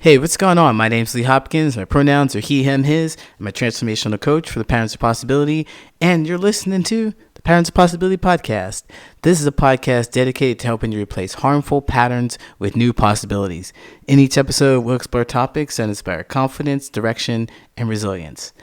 Hey, what's going on? My name's Lee Hopkins. My pronouns are he, him, his. I'm a transformational coach for the Parents of Possibility, and you're listening to the Parents of Possibility podcast. This is a podcast dedicated to helping you replace harmful patterns with new possibilities. In each episode, we'll explore topics that inspire confidence, direction, and resilience.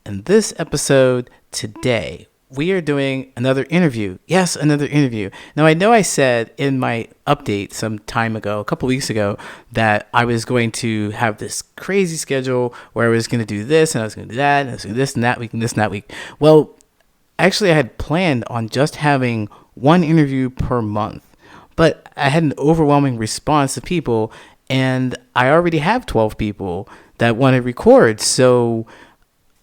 In this episode today, we are doing another interview. Yes, another interview. Now, I know I said in my update some time ago, a couple weeks ago, that I was going to have this crazy schedule where I was going to do this and I was going to do that and I was going to do this and that week and this and that week. Well, actually, I had planned on just having one interview per month, but I had an overwhelming response of people, and I already have 12 people that want to record. So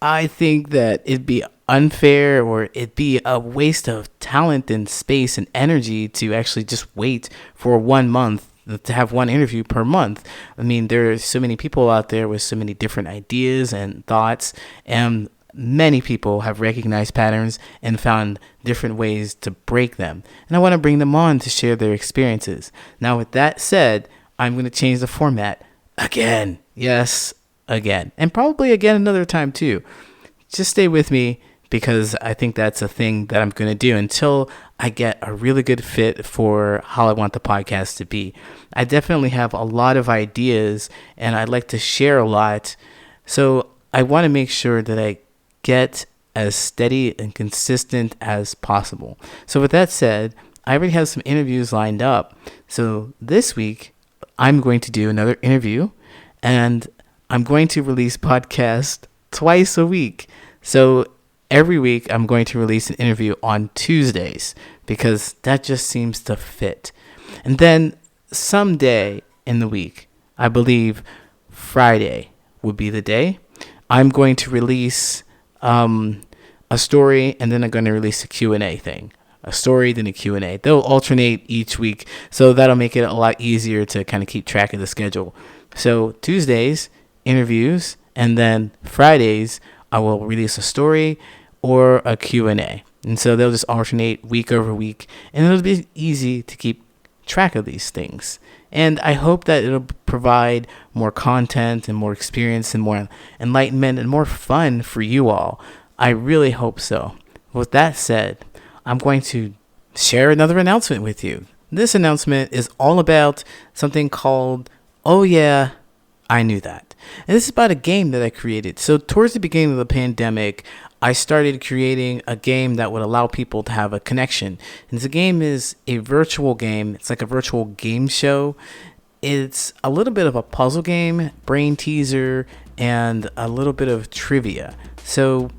I think that it'd be unfair, or it'd be a waste of talent and space and energy to actually just wait for 1 month to have one interview per month. I mean, there are so many people out there with so many different ideas and thoughts, and many people have recognized patterns and found different ways to break them. And I want to bring them on to share their experiences. Now, with that said, I'm going to change the format again. Yes, again. And probably again another time too. Just stay with me, because I think that's a thing that I'm going to do until I get a really good fit for how I want the podcast to be. I definitely have a lot of ideas and I'd like to share a lot. So I want to make sure that I get as steady and consistent as possible. So with that said, I already have some interviews lined up. So this week, I'm going to do another interview, and I'm going to release podcast twice a week. So every week, I'm going to release an interview on Tuesdays, because that just seems to fit. And then someday in the week, I believe Friday would be the day, I'm going to release a story, and then I'm going to release a Q&A thing. A story, then a Q&A. They'll alternate each week, so that'll make it a lot easier to kind of keep track of the schedule. So Tuesdays, interviews, and then Fridays, I will release a story or a Q&A. And so they'll just alternate week over week, and it'll be easy to keep track of these things. And I hope that it'll provide more content and more experience and more enlightenment and more fun for you all. I really hope so. With that said, I'm going to share another announcement with you. This announcement is all about something called Oh Yeah, I Knew That. And this is about a game that I created. So towards the beginning of the pandemic, I started creating a game that would allow people to have a connection. And the game is a virtual game. It's like a virtual game show. It's a little bit of a puzzle game, brain teaser, and a little bit of trivia. So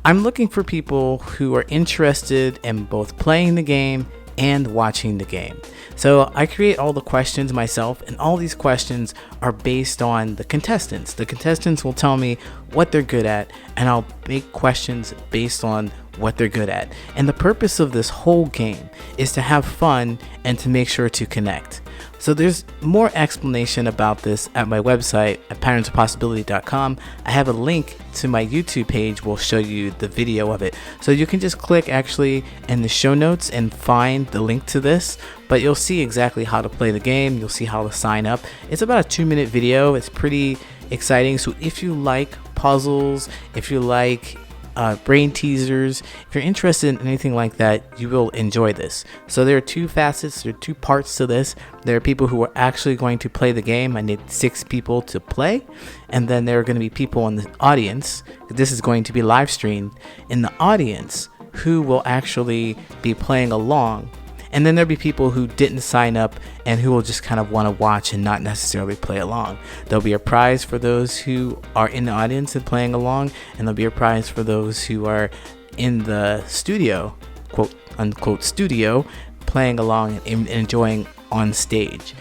I'm looking for people who are interested in both playing the game and watching the game. So I create all the questions myself, and all these questions are based on the contestants. The contestants will tell me what they're good at, and I'll make questions based on what they're good at. And the purpose of this whole game is to have fun and to make sure to connect. So there's more explanation about this at my website at parentsofpossibility.com. I have a link to my YouTube page. Will show you the video of it. So you can just click actually in the show notes and find the link to this, but you'll see exactly how to play the game. You'll see how to sign up. It's about a 2-minute video. It's pretty exciting. So if you like puzzles, if you like brain teasers, if you're interested in anything like that, you will enjoy this. So there are two facets, there are two parts to this. There are people who are actually going to play the game. I need 6 people to play, and then there are going to be people in the audience. This is going to be live streamed in the audience who will actually be playing along. And then there'll be people who didn't sign up and who will just kind of want to watch and not necessarily play along. There'll be a prize for those who are in the audience and playing along, and there'll be a prize for those who are in the studio, quote unquote studio, playing along and enjoying on stage.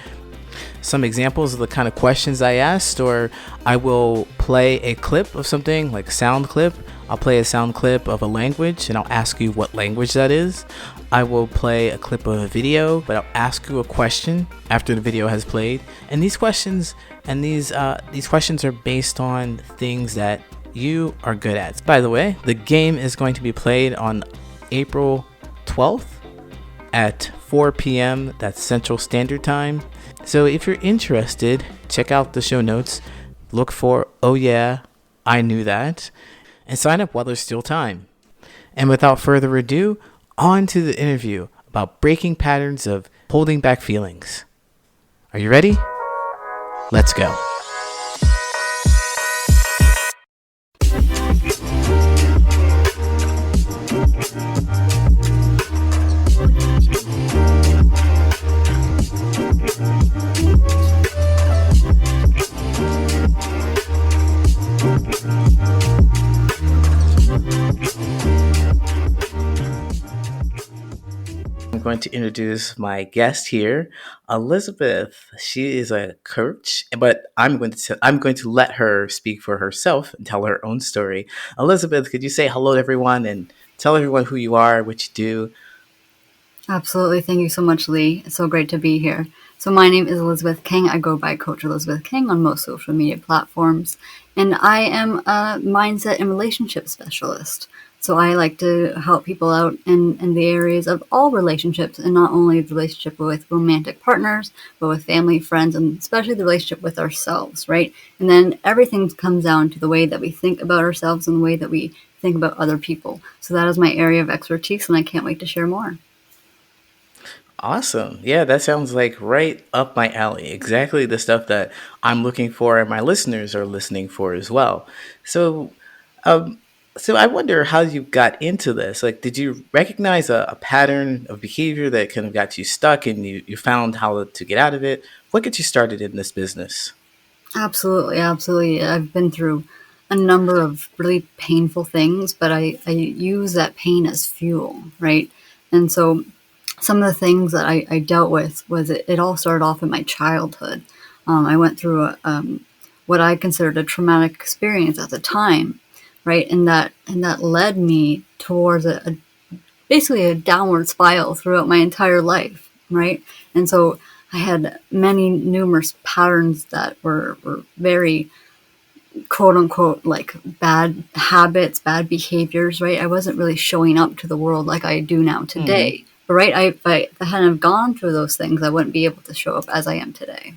Some examples of the kind of questions I asked, or I will play a clip of something, like a sound clip. I'll play a sound clip of a language, and I'll ask you what language that is. I will play a clip of a video, but I'll ask you a question after the video has played. And these questions are based on things that you are good at. By the way, the game is going to be played on April 12th at 4 p.m. That's Central Standard Time. So if you're interested, check out the show notes. Look for Oh Yeah, I Knew That, and sign up while there's still time. And without further ado, on to the interview about breaking patterns of holding back feelings. Are you ready? Let's go. I'm going to introduce my guest here, Elisabeth. She is a coach, but I'm going to let her speak for herself and tell her own story. Elisabeth, could you say hello to everyone and tell everyone who you are, what you do? Absolutely. Thank you so much, Lee. It's so great to be here. So my name is Elisabeth King. I go by Coach Elisabeth King on most social media platforms, and I am a mindset and relationship specialist. So I like to help people out in the areas of all relationships, and not only the relationship with romantic partners, but with family, friends, and especially the relationship with ourselves, right? And then everything comes down to the way that we think about ourselves and the way that we think about other people. So that is my area of expertise, and I can't wait to share more. Awesome. Yeah, that sounds like right up my alley. Exactly the stuff that I'm looking for and my listeners are listening for as well. So, um, so I wonder how you got into this. Like, did you recognize a pattern of behavior that kind of got you stuck and you found how to get out of it? What got you started in this business? Absolutely, absolutely. I've been through a number of really painful things, but I use that pain as fuel, right? And so some of the things that I dealt with was it all started off in my childhood. I went through what I considered a traumatic experience at the time, right? And that led me towards basically a downward spiral throughout my entire life, right? And so I had many numerous patterns that were very quote unquote like bad habits, bad behaviors, right? I wasn't really showing up to the world like I do now Hmm. today. But right, if I hadn't have gone through those things, I wouldn't be able to show up as I am today.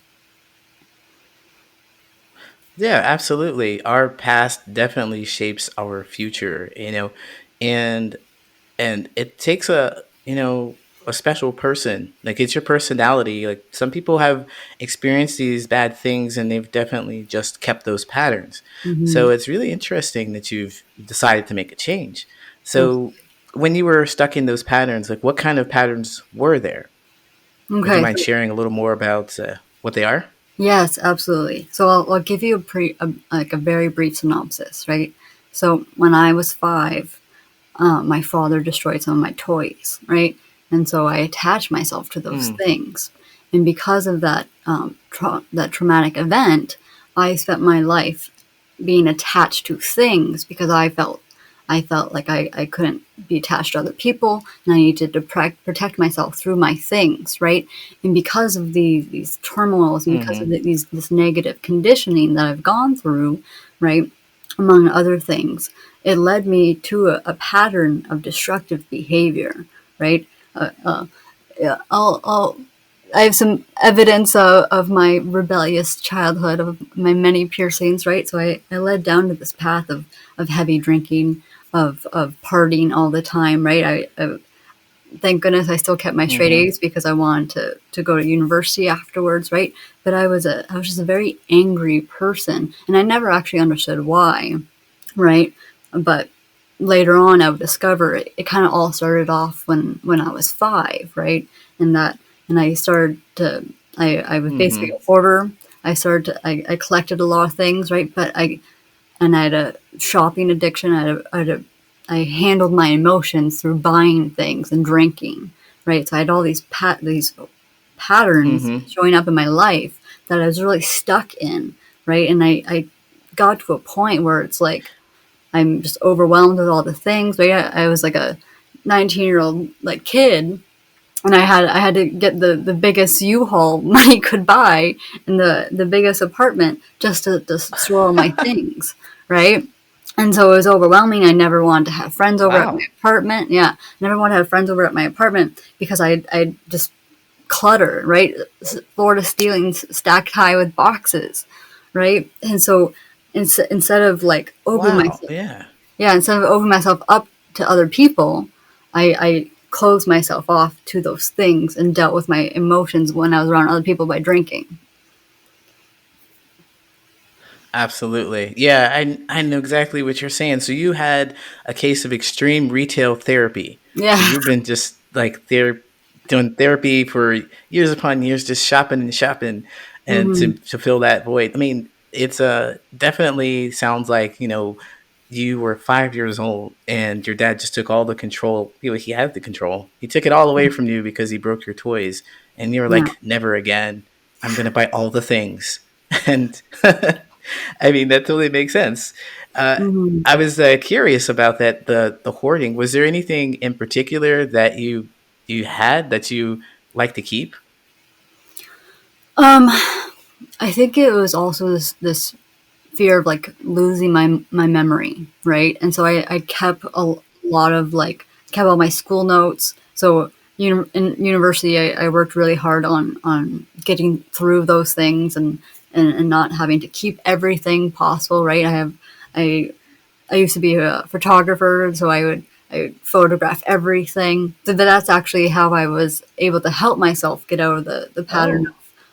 Yeah, absolutely. Our past definitely shapes our future, and it takes a special person. Like, it's your personality. Like, some people have experienced these bad things and they've definitely just kept those patterns. Mm-hmm. So it's really interesting that you've decided to make a change. So when you were stuck in those patterns, like, what kind of patterns were there? Would you Okay, mind so sharing a little more about what they are? yes, absolutely. So I'll give you like a very brief synopsis, right? So when I was 5, my father destroyed some of my toys, right? And so I attached myself to those Mm, things. And because of that, that traumatic event, I spent my life being attached to things because I felt like I couldn't be attached to other people and I needed to protect myself through my things, right? And because of these turmoils and because of mm-hmm, this negative conditioning that I've gone through, right, among other things, it led me to a pattern of destructive behavior, right? Yeah, I have some evidence of my rebellious childhood, of my many piercings, right? So I led down to this path of heavy drinking, of partying all the time, right? I thank goodness I still kept my straight mm-hmm, A's because I wanted to go to university afterwards, right? But I was just a very angry person, and I never actually understood why, right? But later on, I would discover it kind of all started off when I was 5, right? And that and I started to I was basically mm-hmm, a hoarder. I collected a lot of things, right? But I had a shopping addiction. I handled my emotions through buying things and drinking, right? So I had all these patterns mm-hmm. showing up in my life that I was really stuck in, right? And I got to a point where it's like I'm just overwhelmed with all the things. Right? I was like a 19-year-old like kid, and I had to get the biggest U-Haul money could buy and the biggest apartment just to store all my things, right? And so it was overwhelming. I never wanted to have friends over at my Wow. apartment. Yeah, never wanted to have friends over at my apartment because I just clutter, right? Floor to ceiling stacked high with boxes, right? And so instead of like opening Wow. myself, Yeah. yeah, instead of opening myself up to other people, I closed myself off to those things and dealt with my emotions when I was around other people by drinking. Absolutely. Yeah, I know exactly what you're saying. So you had a case of extreme retail therapy. So Yeah. you've been just like doing therapy for years upon years, just shopping and shopping and Hmm. to fill that void. I mean, it's definitely sounds like, you were 5 years old and your dad just took all the control. He had the control. He took it all away from you because he broke your toys. And you were Yeah. like, never again. I'm going to buy all the things. And I mean, that totally makes sense. Uh, Hmm. I was curious about that the hoarding. Was there anything in particular that you had that you like to keep? Um, I think it was also this fear of like losing my memory, right? And so I kept a lot of like kept all my school notes. So in university, I worked really hard on getting through those things and not having to keep everything possible, right? I I used to be a photographer, so I would photograph everything. So that's actually how I was able to help myself get out of the pattern Oh,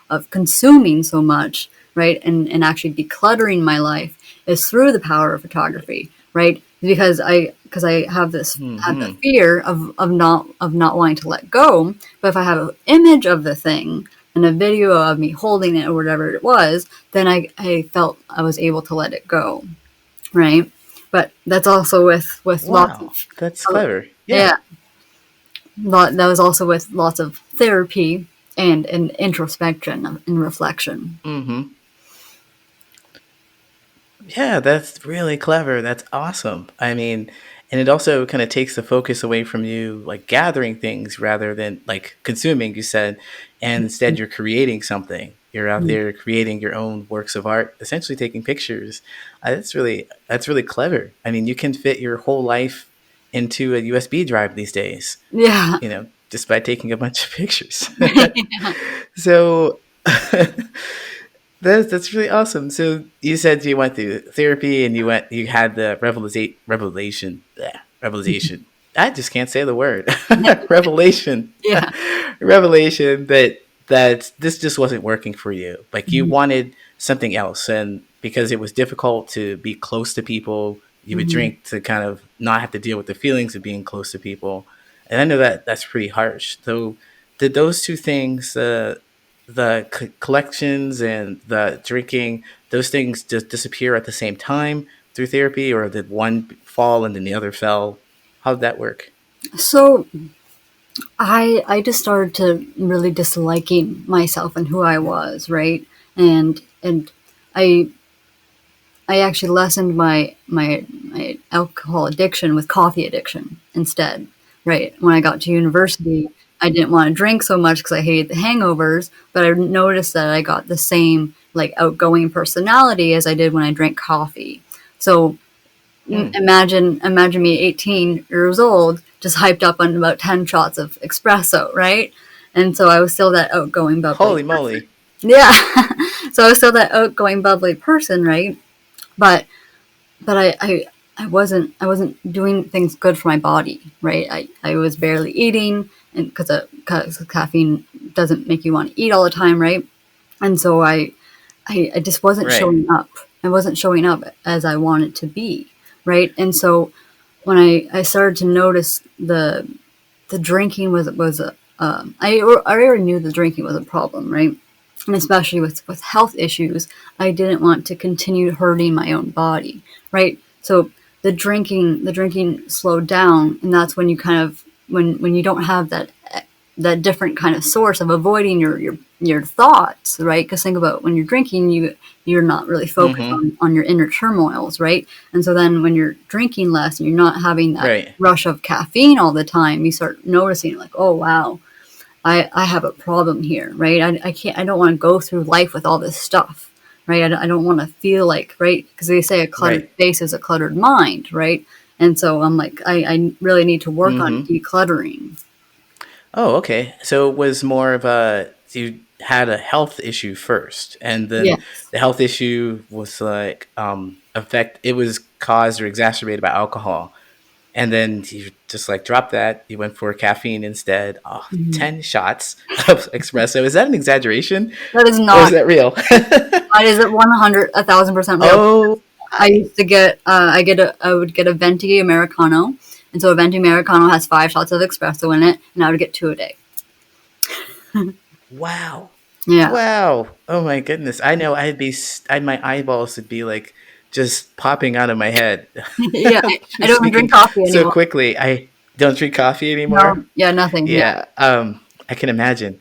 of consuming so much, right? And actually decluttering my life is through the power of photography, right? Because I have the hmm, fear of not wanting to let go. But if I have an image of the thing and a video of me holding it or whatever it was, then I felt I was able to let it go, right? But that's also with lots wow, of that's clever. yeah, Yeah. that was also with lots of therapy and introspection and reflection. Hmm. Yeah, that's really clever. That's awesome. I mean, and it also kind of takes the focus away from you like gathering things rather than like consuming, you said, and instead you're creating something. You're out there creating your own works of art, essentially taking pictures. That's really clever. I mean, you can fit your whole life into a USB drive these days, Yeah. just by taking a bunch of pictures. So that's really awesome. So you said you went through therapy and you had the revelation. I just can't say the word. Revelation. Yeah. Revelation that this just wasn't working for you. Like you Mhm. wanted something else, and because it was difficult to be close to people, you would Mhm. drink to kind of not have to deal with the feelings of being close to people. And I know that that's pretty harsh. So did those two things, the collections and the drinking, those things just disappear at the same time through therapy, or did one fall and then the other fell? How did that work? So I just started to really disliking myself and who I was, right? And I I actually lessened my alcohol addiction with coffee addiction instead, right? When I got to university, I didn't want to drink so much because I hated the hangovers, but I noticed that I got the same like outgoing personality as I did when I drank coffee. So Hmm. imagine me 18 years old just hyped up on about 10 shots of espresso, right? And so I was still that outgoing bubbly Holy person. moly. Yeah. So I was still that outgoing bubbly person, right? But but I wasn't doing things good for my body, right? I was barely eating, and because caffeine doesn't make you want to eat all the time, right? And so I just wasn't Right. showing up. I wasn't showing up as I wanted to be, right? And so when I started to notice the drinking was a I already knew the drinking was a problem, right? And especially with health issues, I didn't want to continue hurting my own body, right? So the drinking slowed down, and that's when you kind of when you don't have that different kind of source of avoiding your thoughts, right? Because think about when you're drinking, you're not really focused Mm-hmm. on your inner turmoils, right? And so then when you're drinking less and you're not having that Right. rush of caffeine all the time, you start noticing like, oh wow, I have a problem here, right? I don't want to go through life with all this stuff, right? I don't want to feel like, right? Because they say a cluttered Right. face is a cluttered mind, right? And so I'm like, I really need to work on Mm-hmm. decluttering. Oh, okay. So it was more of a you had a health issue first, and then Yes. the health issue was like affect. It was caused or exacerbated by alcohol, and then you just like dropped that. You went for caffeine instead. Oh, Mhm. 10 shots of espresso. Is that an exaggeration, That is or is not. that real? That is 100, 1,000% real. Oh, I used to get, I would get a venti americano, and so a venti americano has 5 shots of espresso in it, and I would get two a day. wow. Yeah, Wow. Oh my goodness. I know my eyeballs would be like just popping out of my head. yeah. I You're don't even drink speaking coffee so anymore. quickly. I don't drink coffee anymore. No, yeah, nothing. Yeah. Yeah. I can imagine.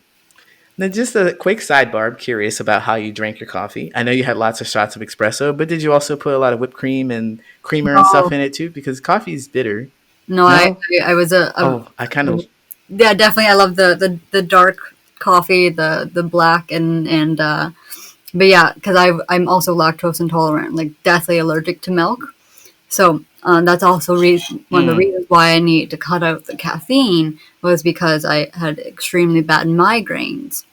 Now, just a quick sidebar. I'm curious about how you drank your coffee. I know you had lots of shots of espresso, but did you also put a lot of whipped cream and creamer and stuff No, in it too? Because coffee is bitter. no. No? I was Oh, I kind of. yeah, definitely. I love the dark coffee, the black but yeah, because I'm also lactose intolerant, like deathly allergic to milk. So that's also one of the Mm, reasons why I need to cut out the caffeine was because I had extremely bad migraines,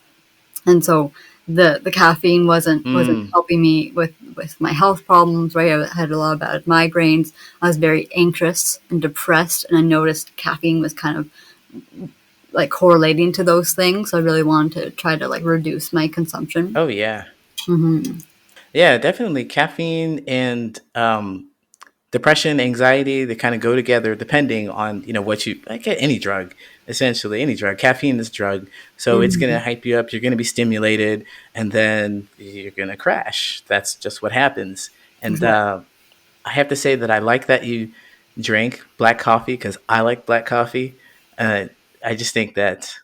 and so the caffeine wasn't mm. helping me with my health problems. Right, I had a lot of bad migraines. I was very anxious and depressed, and I noticed caffeine was kind of like correlating to those things. So I really wanted to try to like reduce my consumption. Oh, yeah. Hmm. Yeah, definitely. Caffeine and depression, anxiety, they kind of go together depending on, what you like any drug, essentially any drug. Caffeine is a drug. So it's going to Hmm. hype you up. You're going to be stimulated and then you're going to crash. That's just what happens. And Exactly. I have to say that I like that you drink black coffee because I like black coffee. Uh, I just think that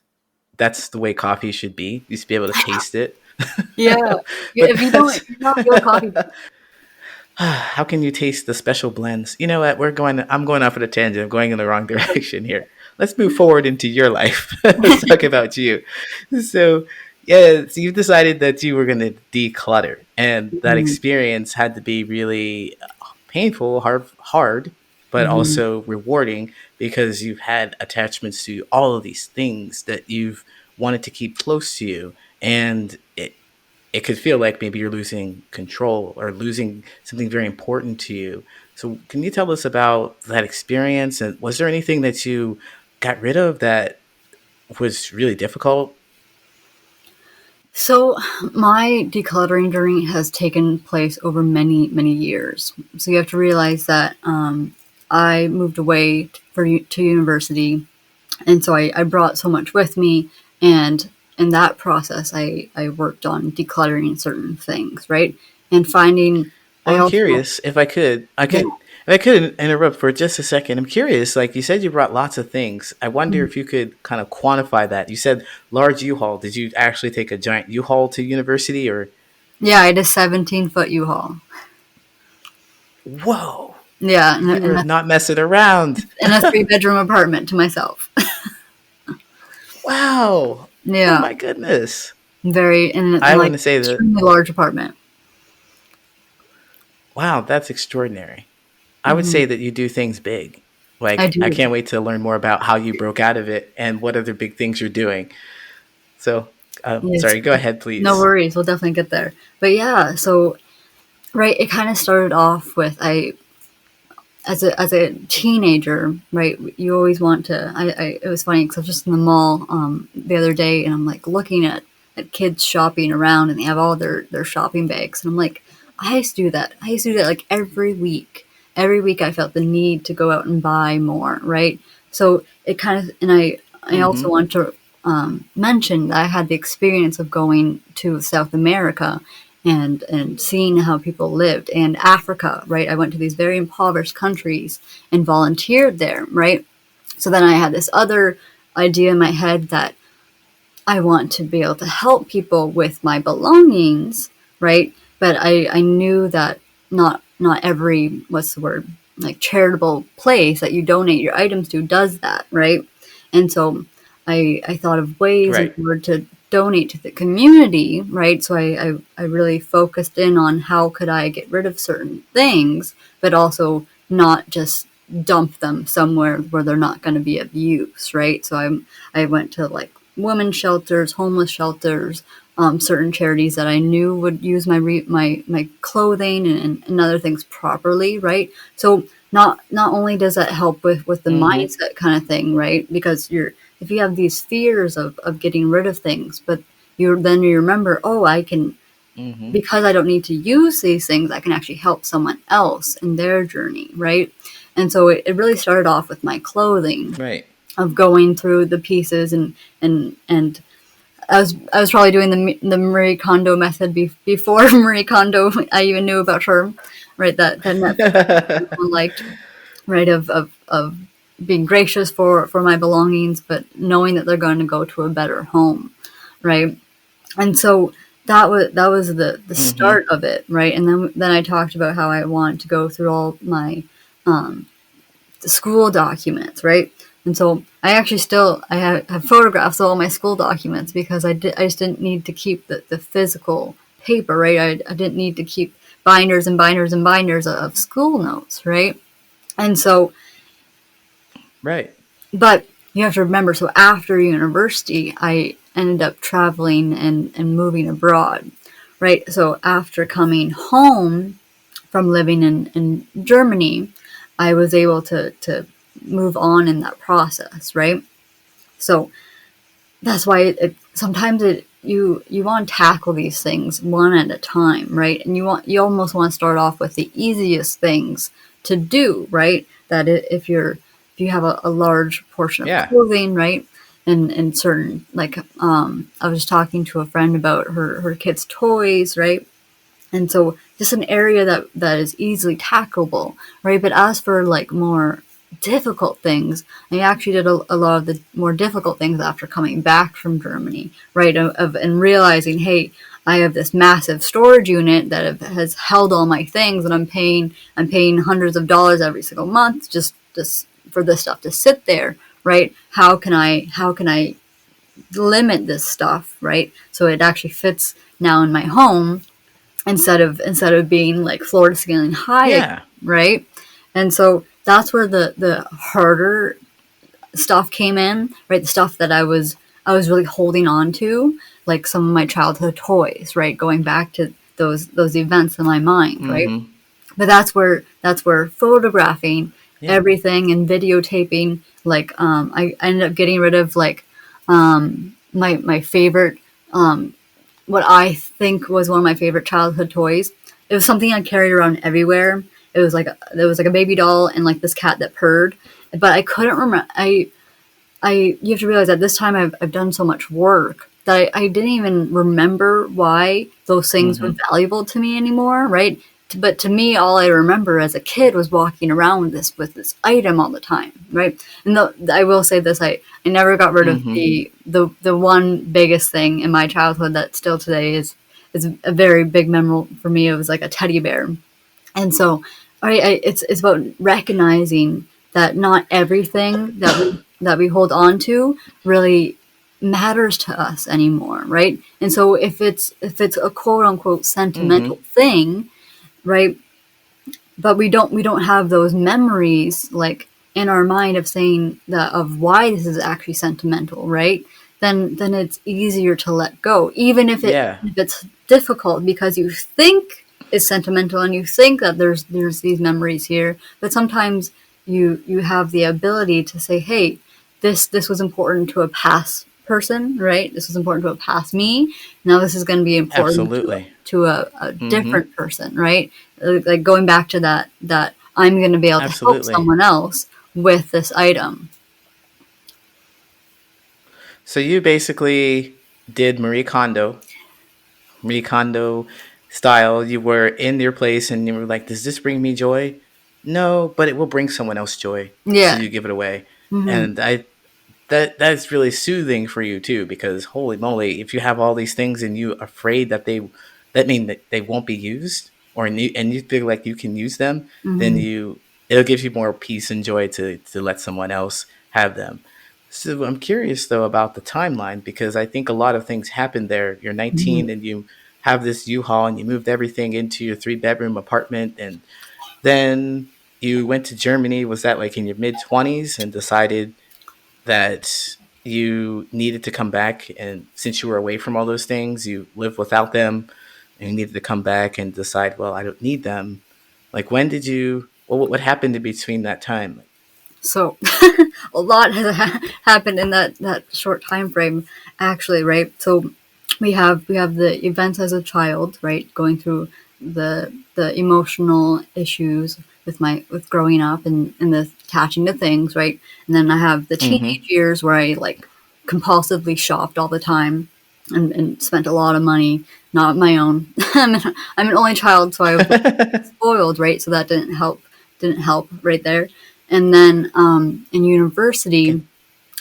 that's the way coffee should be. You should be able to taste it. Yeah. But If you don't, that's if you're not a real coffee. how can you taste the special blends? You know what? I'm going off on a tangent. I'm going in the wrong direction here. Let's move forward into your life. Let's talk about you. So, yeah, so you've decided that you were going to declutter, and that Mhm. experience had to be really painful, hard, but Mhm. also rewarding because you've had attachments to all of these things that you've wanted to keep close to you, and it could feel like maybe you're losing control or losing something very important to you. So, can you tell us about that experience? And was there anything that you got rid of that was really difficult? So my decluttering journey has taken place over many, many years. So you have to realize that I moved away to university, and so I brought so much with me, and in that process, I worked on decluttering certain things, right? And finding, Well, I I'm also, curious if I could, yeah. if I could interrupt for just a second. I'm curious, like you said, you brought lots of things. I wonder Mhm. if you could kind of quantify that. You said large U-Haul. Did you actually take a giant U-Haul to university or? Yeah, I had a 17-foot U-Haul. Whoa, Yeah, you were and not messing around. a three-bedroom apartment to myself. Wow. Oh Yeah, my goodness. very in I want like to say that, extremely large apartment. wow, that's extraordinary. I would Hmm. say that you do things big. I Like, I do. can't wait to learn more about how you broke out of it and what other big things you're doing. So, Yes. sorry, go ahead, No please. worries. We'll definitely get there. But yeah, so right, it kind of started off with I as a teenager, right? You always want to. It was funny because I was just in the mall the other day, and I'm like looking at kids shopping around, and they have all their shopping bags, and I'm like, I used to do that. I used to do that like every week. Every week, I felt the need to go out and buy more, right? So it kind of, and I also Mm-hmm. want to mention that I had the experience of going to South America and seeing how people lived, and Africa, right? I went to these very impoverished countries and volunteered there, right? So then I had this other idea in my head that I want to be able to help people with my belongings, right? But I knew that not every, what's the word, like charitable place that you donate your items to does that, right? And so I thought of ways in Right. order to donate to the community, right? So I really focused in on how could I get rid of certain things, but also not just dump them somewhere where they're not going to be of use, right? So I went to like women's shelters, homeless shelters, certain charities that I knew would use my clothing and other things properly, right? So not only does that help with the Mm-hmm. mindset kind of thing, right? Because if you have these fears of getting rid of things, but you remember, oh, I can, Mm-hmm. because I don't need to use these things, I can actually help someone else in their journey, right? And so it really started off with my clothing, Right. of going through the pieces and I was probably doing the Marie Kondo method before Marie Kondo I even knew about her, right? That Netflix everyone liked, right? Of being gracious for my belongings, but knowing that they're going to go to a better home, right? And so that was the Mm-hmm. start of it, right? And then I talked about how I want to go through all my um, school documents, right? And so I actually still have photographs of all my school documents because I just didn't need to keep the physical paper, right? I didn't need to keep binders and binders and binders of school notes, right? And so, Right. but you have to remember, so after university, I ended up traveling and moving abroad, right? So after coming home from living in Germany, I was able to move on in that process, right? So that's why sometimes you want to tackle these things one at a time, right? And you almost want to start off with the easiest things to do, right? That if you have a large portion of Yeah. clothing, right? And certain, like, I was talking to a friend about her kids' toys, right? And so just an area that is easily tackleable, right? But as for like more difficult things, I actually did a lot of the more difficult things after coming back from Germany, right? And realizing, hey, I have this massive storage unit that has held all my things, and I'm paying hundreds of dollars every single month just for this stuff to sit there, right? How can I limit this stuff, right? So it actually fits now in my home instead of being like floor to ceiling high again, Yeah. right? And so that's where the harder stuff came in, right? The stuff that I was really holding on to, like some of my childhood toys, right? Going back to those events in my mind, right? Mm-hmm. But that's where photographing Yeah. everything and videotaping, like, I ended up getting rid of like my favorite, what I think was one of my favorite childhood toys. It was something I carried around everywhere. It was like a baby doll and like this cat that purred, but I couldn't remember. You have to realize that this time I've done so much work that I didn't even remember why those things were Mm-hmm. valuable to me anymore, right? But to me, all I remember as a kid was walking around with this item all the time, right? And I will say this: I never got rid of Mm-hmm. the one biggest thing in my childhood that still today is a very big memory for me. It was like a teddy bear, and so, it's about recognizing that not everything that we hold on to really matters to us anymore, right? And so if it's a quote unquote sentimental Mm-hmm. thing, right? But we don't have those memories like in our mind of saying that of why this is actually sentimental, right? Then it's easier to let go, even Yeah. if it's difficult because you think it's sentimental and you think that there's these memories here, but sometimes you have the ability to say, hey, this was important to a past person, right? This was important to a past me. Now this is going to be important Absolutely. to a Mm-hmm. different person, right? Like going back to that I'm going to be able to help Absolutely. someone else with this item. So you basically did Marie Kondo style. You were in your place and you were like, does this bring me joy? No, but it will bring someone else joy. So Yeah. you give it away. Hmm. And that's really soothing for you too, because holy moly, if you have all these things and you afraid that mean that they won't be used, and you feel like you can use them, then Hmm. it'll give you more peace and joy to let someone else have them. So I'm curious though about the timeline, because I think a lot of things happened there. You're Hmm. 19 and you have this U-Haul and you moved everything into your 3-bedroom apartment, and then you went to Germany. Was that like in your mid 20s and decided that you needed to come back? And since you were away from all those things, you lived without them and you needed to come back and decide, well, I don't need them. Like, when did you, well, what happened in between that time? So a lot has happened in that short time frame, actually, right? So we have the events as a child, right, going through the emotional issues with growing up and the attaching to things, right? And then I have the Mm-hmm. teenage years where I like compulsively shopped all the time and spent a lot of money, not my own. I'm an only child, so I was spoiled, right? So that didn't help right there. And then in university,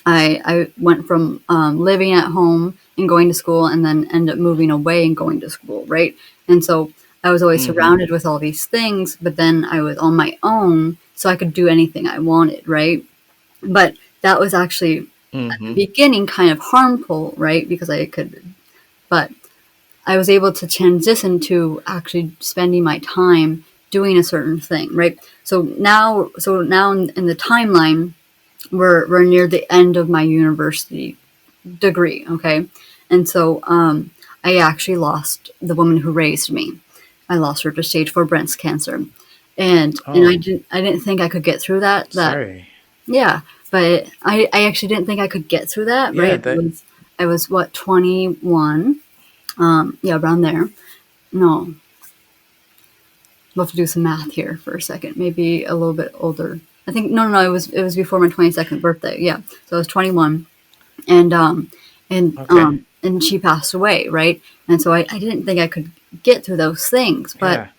I went from living at home and going to school, and then ended up moving away and going to school, right? And so I was always Mm-hmm. surrounded with all these things, but then I was on my own, so I could do anything I wanted, right? But that was actually at the Mm-hmm. beginning kind of harmful, right? Because but I was able to transition to actually spending my time doing a certain thing, right? So now in the timeline, we're near the end of my university degree, okay? And so I actually lost the woman who raised me. I lost her to stage 4 breast cancer, and I Oh, didn't think I could get through that. sorry. Yeah, but I actually didn't think I could get through that, Yeah, right? that, I was what, 21, yeah, around there. No, we'll have to do some math here for a second. Maybe a little bit older. I think no, it was before my 22nd birthday. Yeah, so I was 21, and okay. and she passed away, right? And so I didn't think I could get through those things, but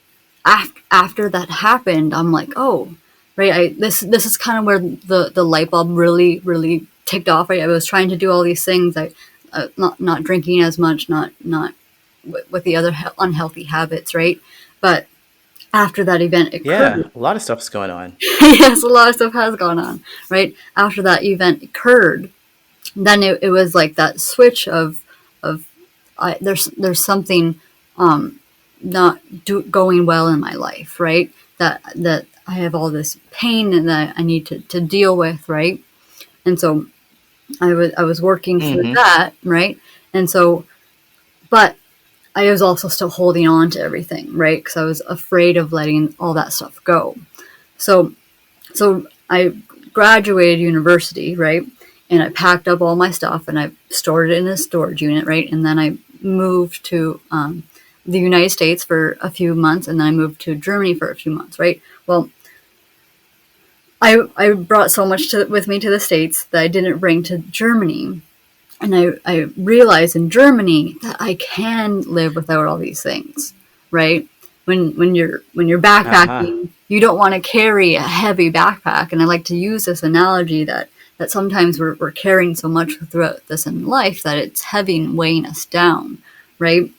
Yeah. after that happened, I'm like, oh, right. This is kind of where the light bulb really ticked off. Right, I was trying to do all these things. I not drinking as much, not with the other unhealthy habits, right? But after that event Yeah, occurred, a lot of stuff's going on. yes, a lot of stuff has gone on, right? After that event occurred, then it was like that switch of there's something not going well in my life, right? That I have all this pain and that I need to deal with, right? And so I was working through Mm-hmm. that, right? And so, but I was also still holding on to everything, right? Because I was afraid of letting all that stuff go. So so I graduated university, right? And I packed up all my stuff and I stored it in a storage unit, right? And then I moved to the United States for a few months, and then I moved to Germany for a few months, right? Well, I brought so much with me to the States that I didn't bring to Germany. And I realized in Germany that I can live without all these things, right? When you're Uh-huh. backpacking, you don't want to carry a heavy backpack. And I like to use this analogy that sometimes we're carrying so much throughout this in life that it's heavy and weighing us down, right?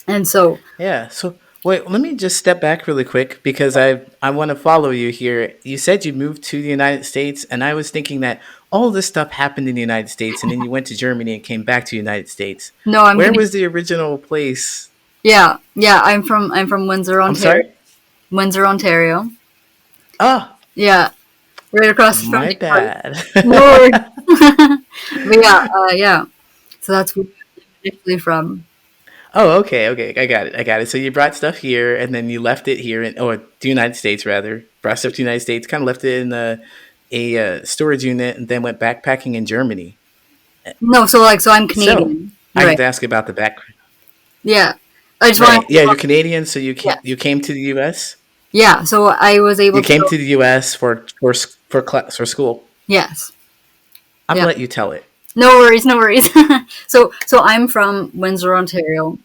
And so, Yeah. So wait, let me just step back really quick because I want to follow you here. You said you moved to the United States, and I was thinking that all this stuff happened in the United States, and then you went to Germany and came back to the United States. no, I'm Where gonna, was the original place? yeah, I'm from Windsor, I'm Ontario. sorry. Windsor, Ontario. Oh, Yeah, right across from my Detroit. bad. No worries. But yeah, yeah. So that's where I'm initially from. Oh, okay, okay, I got it, I got it. So you brought stuff here, and then you left it here or the United States rather. Brought stuff to the United States, kind of left it in a storage unit, and then went backpacking in Germany. No, so I'm So Canadian. I get Right. to ask about the back. Yeah. I just want Right, yeah, to, you're Canadian, so yes. you came to the U.S. Yeah. So I was able You to came go. to the U.S. for class for school. Yes. I'm Yeah. gonna let you tell it. No worries. No worries. So I'm from Windsor, Ontario,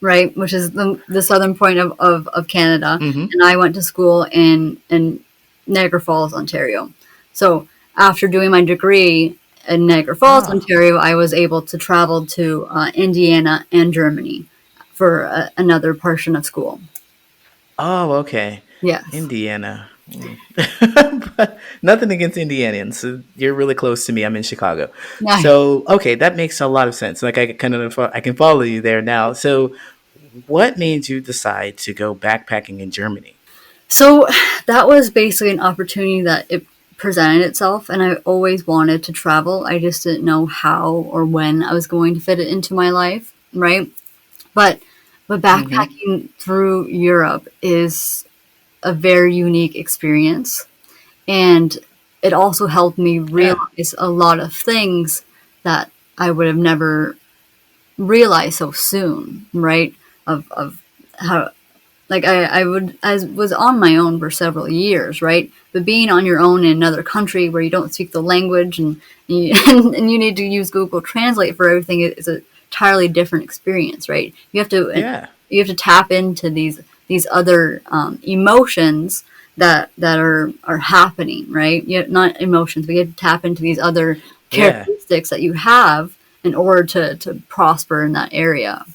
right, which is the southern point of Canada, Mm-hmm. and I went to school in Niagara Falls, Ontario. So after doing my degree in Niagara Falls, Oh, Ontario, I was able to travel to Indiana and Germany for another portion of school. oh, okay, Yes. Indiana. Mm. But nothing against Indianians. So you're really close to me. I'm in Chicago. Nice. So, okay, that makes a lot of sense. Like I can follow you there now. So, what made you decide to go backpacking in Germany? So that was basically an opportunity that it presented itself, and I always wanted to travel. I just didn't know how or when I was going to fit it into my life, right? But Mm-hmm. backpacking through Europe is a very unique experience, and it also helped me Yeah. realize a lot of things that I would have never realized so soon, right? Of how, like, I was on my own for several years, right? But being on your own in another country where you don't speak the language, and you, and you need to use Google Translate for everything is a entirely different experience, right? Yeah. You have to tap into these other emotions that are happening, right? You have, not emotions, but you have to tap into these other Yeah. characteristics that you have in order to prosper in that area.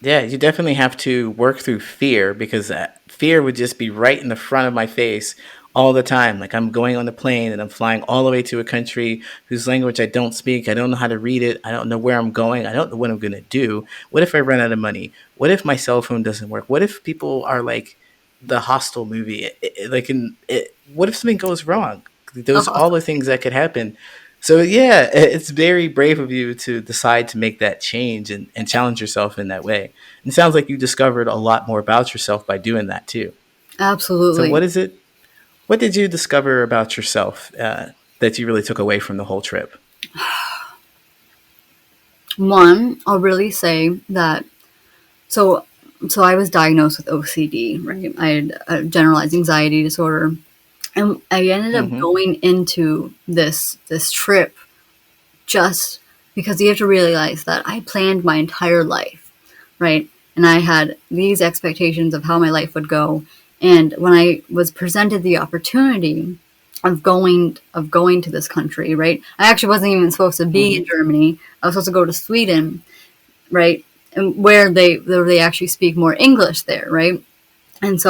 Yeah, you definitely have to work through fear because fear would just be right in the front of my face all the time. Like I'm going on the plane and I'm flying all the way to a country whose language I don't speak. I don't know how to read it. I don't know where I'm going. I don't know what I'm going to do. What if I run out of money? What if my cell phone doesn't work? What if people are like the Hostel movie? What if something goes wrong? Those Oh, all the things that could happen. So yeah, it's very brave of you to decide to make that change and challenge yourself in that way. And it sounds like you discovered a lot more about yourself by doing that too. So absolutely. what is it? What did you discover about yourself that you really took away from the whole trip? One, I'll really say that so so I was diagnosed with OCD, right? I had a generalized anxiety disorder, and I ended up Mm-hmm. going into this trip just because you have to realize that I planned my entire life, right? And I had these expectations of how my life would go. And when I was presented the opportunity of going to this country, right? I actually wasn't even supposed to be Mm-hmm. in Germany. I was supposed to go to Sweden, right? And where they actually speak more English there, right? And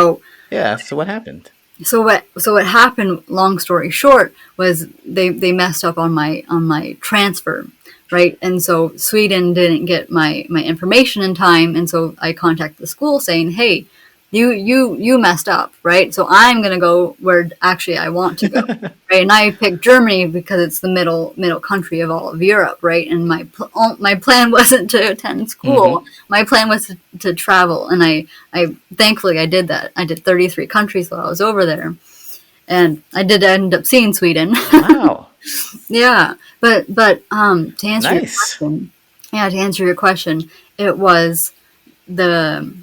Yeah. So what happened? what happened, long story short, was they messed up on my transfer, right? And so Sweden didn't get my information in time, and so I contacted the school saying, hey, you messed up, right? So I'm gonna go where actually I want to go, right? And I picked Germany because it's the middle country of all of Europe, right? And my plan wasn't to attend school. Mm-hmm. My plan was to travel, and I thankfully I did that. I did 33 countries while I was over there, and I did end up seeing Sweden. Wow. Yeah, but to answer your Nice. question, yeah, to answer your question, it was the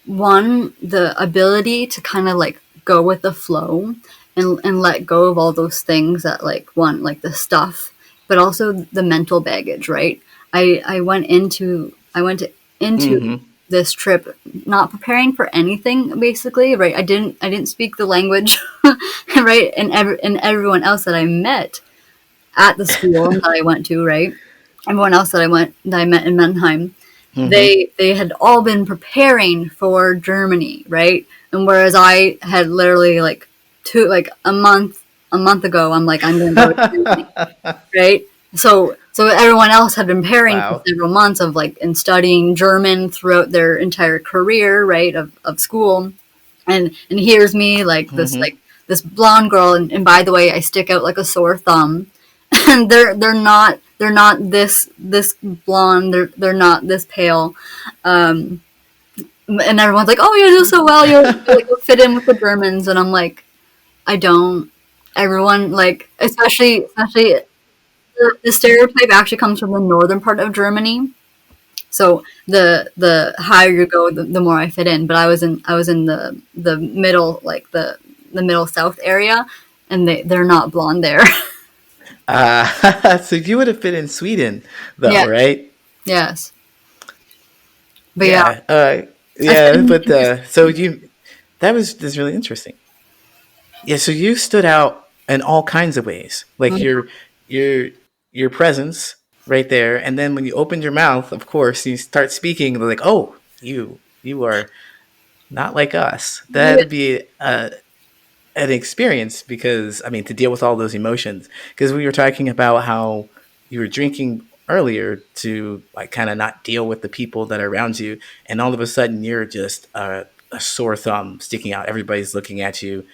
the ability to kind of like go with the flow and let go of all those things that like the stuff, but also the mental baggage, right? I went into Mm-hmm. this trip not preparing for anything, basically, right? I didn't speak the language, right? And everyone else that I met at the school that I went to, right? Everyone else that I met in Mannheim, Mm-hmm. they had all been preparing for Germany, right? And whereas I had literally like a month ago, I'm like, I'm gonna go to Germany, right? So everyone else had been preparing for Wow. several months of like and studying German throughout their entire career, right, of school. And here's me Mm-hmm. like this blonde girl, and by the way, I stick out like a sore thumb. And they're not this blonde, they're not this pale. Um and everyone's like, oh, you do so well, you'll fit in with the Germans, and I'm like, I don't. Everyone, like, especially the stereotype actually comes from the northern part of Germany. So the higher you go, the more I fit in. But I was in the middle, like the middle south area, and they're not blonde there. So you would have been in Sweden, though, Yeah. right? Yes. But yeah, Yeah. it's Yeah. been But interesting. so you that's really interesting. Yeah. So you stood out in all kinds of ways, like your your presence right there, and then when you opened your mouth, of course, you start speaking. They're like, "Oh, you are not like us." Yeah. That'd be an experience because I mean to deal with all those emotions because we were talking about how you were drinking earlier to like kind of not deal with the people that are around you and all of a sudden you're just a sore thumb sticking out. Everybody's looking at you,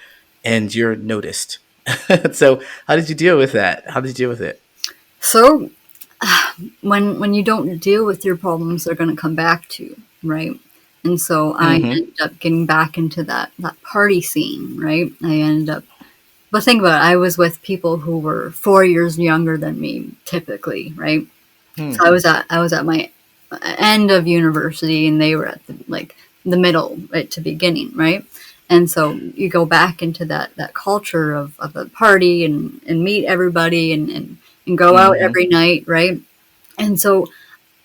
and you're noticed. So, how did you deal with that? How did you deal with it? So when you don't deal with your problems, they're going to come back to you, right? And so I Mm-hmm. ended up getting back into that party scene, right? I ended up, but think about it, I was with people who were 4 years younger than me, typically, right? Hmm. So I was at my end of university, and they were at the middle, right, to beginning, right? And so you go back into that culture of the party, and meet everybody, and go out Mm-hmm. every night, right? And so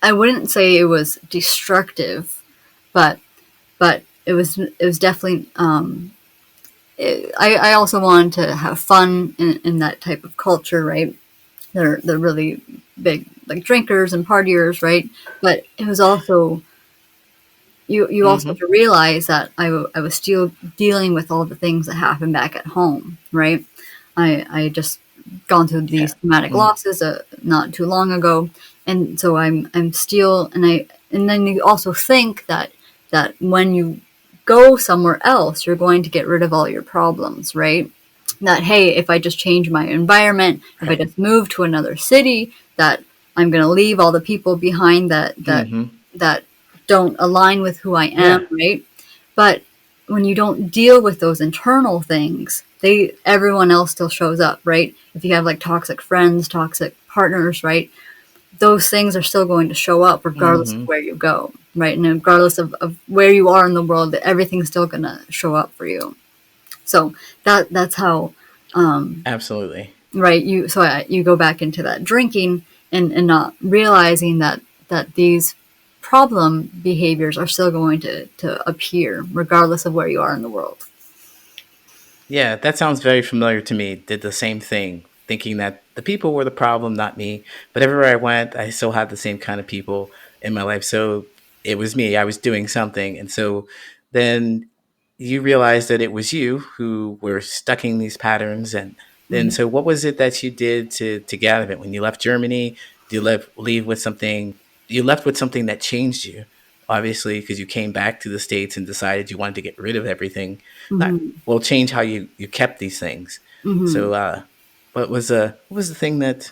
I wouldn't say it was destructive, but it was definitely. I also wanted to have fun in that type of culture, right? They're really big, like, drinkers and partiers, right? But it was also, you also Mm-hmm. have to realize that I was still dealing with all the things that happened back at home, right? I just gone through Yeah. these traumatic Mm-hmm. losses not too long ago, and so I'm still, and then you also think that when you go somewhere else, you're going to get rid of all your problems, right? That, hey, if I just change my environment, if I Right. just move to another city, that I'm going to leave all the people behind Mm-hmm. that don't align with who I Yeah. am, right? But when you don't deal with those internal things, everyone else still shows up, right? If you have like toxic friends, toxic partners, right? Those things are still going to show up regardless of Mm-hmm. where you go, right? And regardless of where you are in the world, everything's still going to show up for you. So that's how, Absolutely. right, you go back into that drinking, and not realizing that these problem behaviors are still going to appear regardless of where you are in the world. Yeah, that sounds very familiar to me. Did the same thing, thinking that the people were the problem, not me. But everywhere I went, I still had the same kind of people in my life. So it was me. I was doing something. And so then you realized that it was you who were stuck in these patterns. And then, Mhm. so what was it that you did to get out of it? When you left Germany, do you leave with something? You left with something that changed you, obviously, because you came back to the States and decided you wanted to get rid of everything, not Mhm. will change how you kept these things. Mhm. So, what was the thing that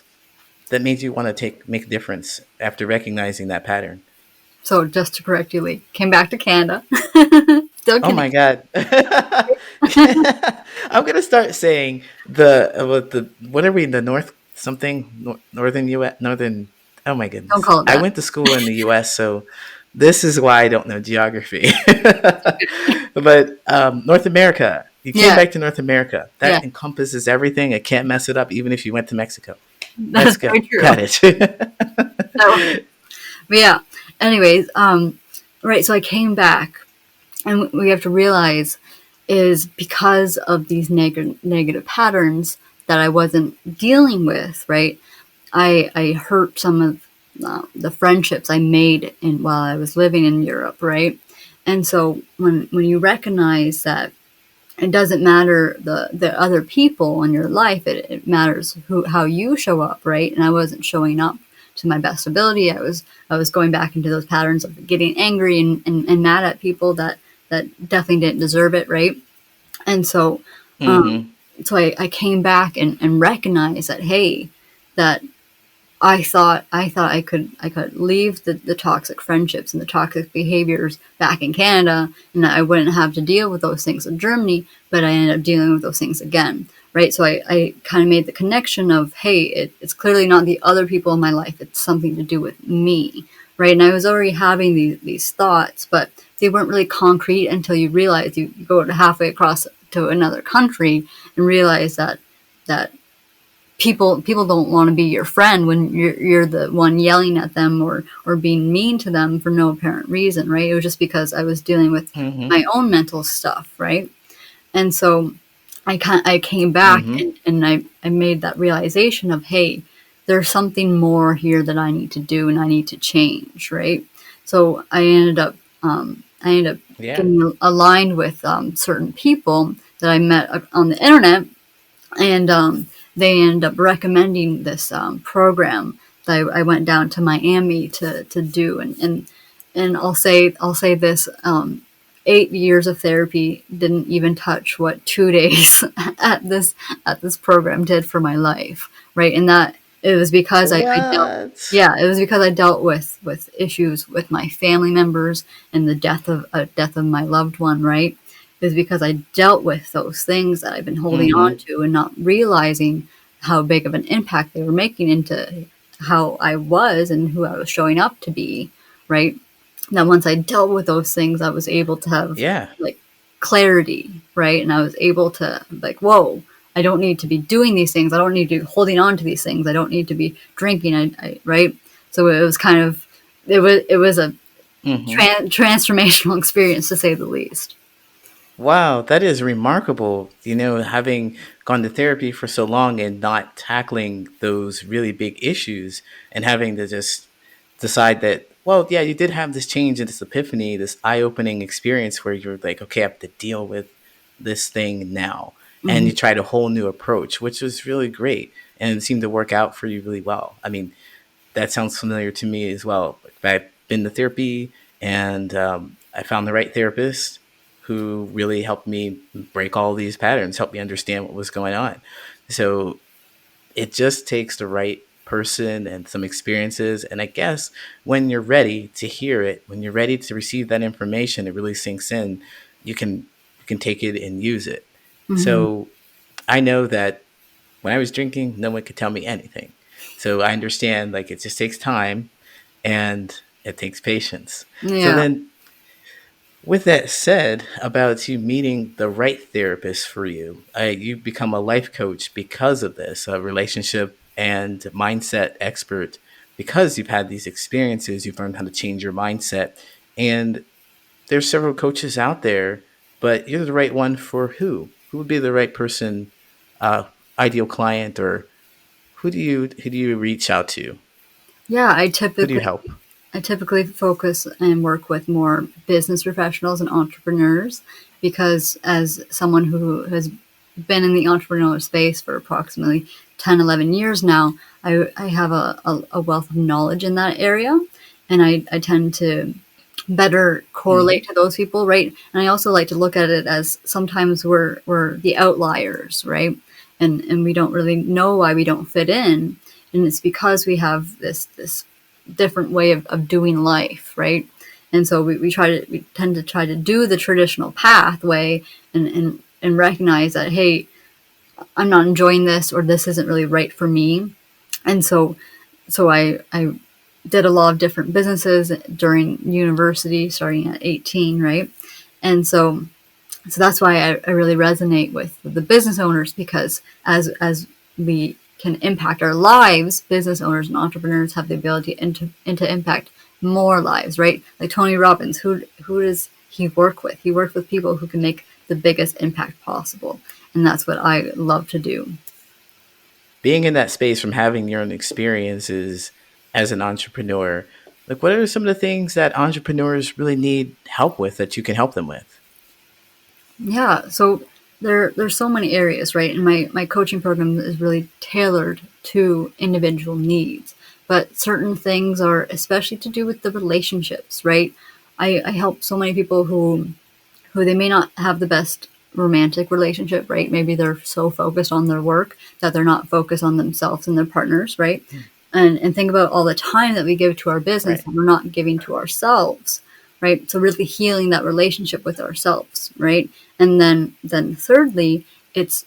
made you want to make a difference after recognizing that pattern? So just to correct you, Lee, came back to Canada. Still Oh my Canadian. god! I'm gonna start saying the what are we, the north something northern U.S. northern. Oh my Don't goodness! call it I that. went to school in the U.S., so this is why I don't know geography. But North America, you came Yeah, back to North America. yeah, That encompasses everything. I can't mess it up, even if you went to Mexico. Let's that's go. very true. Got it. So, but yeah. Anyways, right. So I came back, and we have to realize is because of these negative patterns that I wasn't dealing with. Right. I hurt some of the friendships I made while I was living in Europe. Right. And so when you recognize that it doesn't matter the other people in your life, it matters how you show up, right? And I wasn't showing up to my best ability. I was going back into those patterns of getting angry and mad at people that definitely didn't deserve it, right? And so, um, Hmm. I came back and recognized that, hey, that I thought I could leave the toxic friendships and the toxic behaviors back in Canada, and that I wouldn't have to deal with those things in Germany, but I ended up dealing with those things again, right? So I kind of made the connection of, hey, it's clearly not the other people in my life; it's something to do with me, right? And I was already having these thoughts, but they weren't really concrete until you realize you go halfway across to another country and realize that people don't want to be your friend when you're the one yelling at them or being mean to them for no apparent reason, right? It was just because I was dealing with Hmm. my own mental stuff, right? And so I came back, Hmm. and I made that realization of, hey, there's something more here that I need to do and I need to change, right? So I ended up Yeah. getting aligned with certain people that I met on the internet, and they ended up recommending this program that I went down to Miami to do, and I'll say this. 8 years of therapy didn't even touch what 2 days at this program did for my life, right? And that it was because I dealt, What? yeah, it was because I dealt with issues with my family members and the death of my loved one, right? It was because I dealt with those things that I've been holding on Mm-hmm. to and not realizing how big of an impact they were making into how I was and who I was showing up to be, right? Now, once I dealt with those things, I was able to have Yeah. like clarity, right? And I was able to like, whoa, I don't need to be doing these things. I don't need to be holding on to these things. I don't need to be drinking. Right. So it was kind of, it was a Mm-hmm. transformational experience to say the least. Wow, that is remarkable. Having gone to therapy for so long and not tackling those really big issues and having to just decide that, well, yeah, you did have this change and this epiphany, this eye opening experience where you're like, okay, I have to deal with this thing now. And Mhm. you tried a whole new approach, which was really great. And it seemed to work out for you really well. I mean, that sounds familiar to me as well. Like, I've been to therapy, and I found the right therapist who really helped me break all these patterns, helped me understand what was going on. So it just takes the right person and some experiences. And I guess when you're ready to hear it, when you're ready to receive that information, it really sinks in. You can take it and use it. Mhm. So I know that when I was drinking, no one could tell me anything. So I understand, like, it just takes time and it takes patience. So Yeah. then, with that said, about you meeting the right therapist for you, you've become a life coach because of this, a relationship and mindset expert because you've had these experiences. You've learned how to change your mindset. And there's several coaches out there, but you're the right one for who? Who would be the right person, uh, ideal client, or who do you reach out to? Yeah. Who do you help? I typically focus and work with more business professionals and entrepreneurs because, as someone who has been in the entrepreneurial space for approximately 10, 11 years now, I have a wealth of knowledge in that area. And I tend to better Hmm. correlate to those people, right? And I also like to look at it as sometimes we're the outliers, right? And we don't really know why we don't fit in. And it's because we have this different way of doing life, right? And so we tend to try to do the traditional pathway and recognize that, hey, I'm not enjoying this, or this isn't really right for me. And so I did a lot of different businesses during university, starting at 18, right? And so that's why I really resonate with the business owners, because as we can impact our lives, business owners and entrepreneurs have the ability to impact more lives, right? Like Tony Robbins, who does he work with? He works with people who can make the biggest impact possible, and that's what I love to do. Being in that space from having your own experiences as an entrepreneur, like, what are some of the things that entrepreneurs really need help with that you can help them with? Yeah, so there's so many areas, right? And my coaching program is really tailored to individual needs. But certain things are especially to do with the relationships, right? I help so many people who they may not have the best romantic relationship, right? Maybe they're so focused on their work that they're not focused on themselves and their partners, right? And think about all the time that we give to our business Right. that we're not giving to ourselves, right? So really healing that relationship with ourselves, right? And then thirdly, it's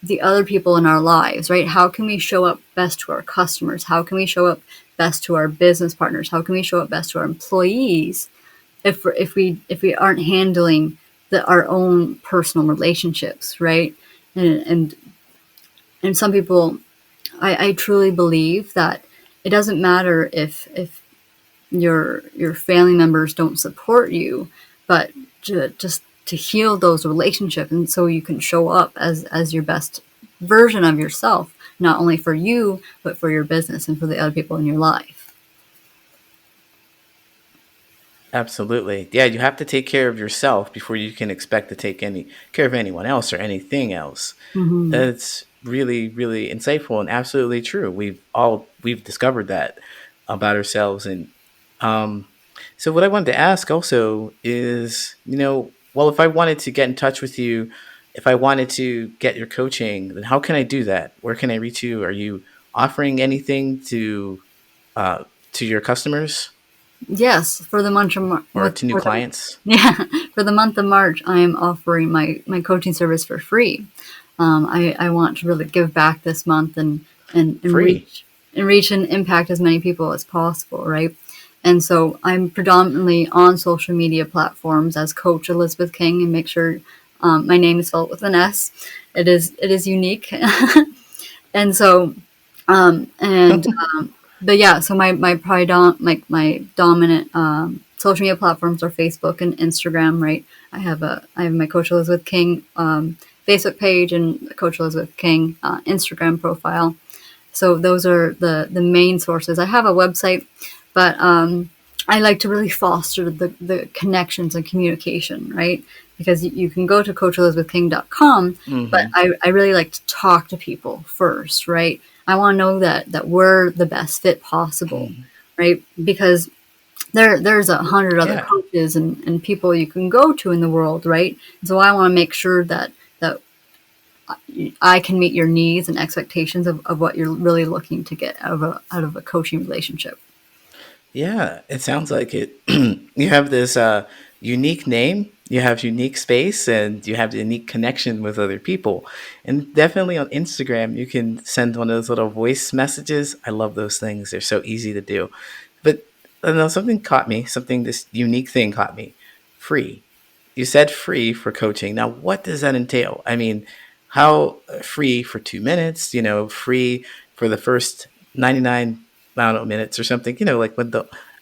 the other people in our lives, right? How can we show up best to our customers? How can we show up best to our business partners? How can we show up best to our employees if we aren't handling our own personal relationships, right? And and some people, I truly believe that it doesn't matter if your family members don't support you, but just to heal those relationships, and so you can show up as your best version of yourself, not only for you but for your business and for the other people in your life. Absolutely. Yeah, you have to take care of yourself before you can expect to take any care of anyone else or anything else. Hmm. That's really, really insightful and absolutely true. We've discovered that about ourselves. And um, So what I wanted to ask also is, well, if I wanted to get in touch with you, if I wanted to get your coaching, then how can I do that? Where can I reach you? Are you offering anything uh, to your customers Yes, for the month of or to new clients? yeah, for the month of March, I am offering my coaching service for free. I want to really give back this month and Free. reach and impact as many people as possible, right? And so I'm predominantly on social media platforms as Coach Elisabeth King, and make sure my name is spelled with an S. It is unique, and so and but yeah, so my dominant social media platforms are Facebook and Instagram, right? I have my Coach Elisabeth King Facebook page and Coach Elisabeth King Instagram profile. So those are the main sources. I have a website, but I like to really foster the connections and communication, right? Because you can go to CoachElisabethKing.com, but Hmm. I really like to talk to people first, right? I want to know that we're the best fit possible, right? Because there's 100 other Yeah. coaches and people you can go to in the world, right? So I want to make sure that I can meet your needs and expectations of what you're really looking to get out of a coaching relationship. Yeah, it sounds like it. You have this unique name, you have unique space, and you have unique connection with other people. And definitely on Instagram, you can send one of those little voice messages. I love those things; they're so easy to do. But I don't know, something caught me. Something this unique thing caught me. Free. You said free for coaching. Now, what does that entail? I mean, how free for 2 minutes? Free for the first 99, I don't know, minutes or something. Like when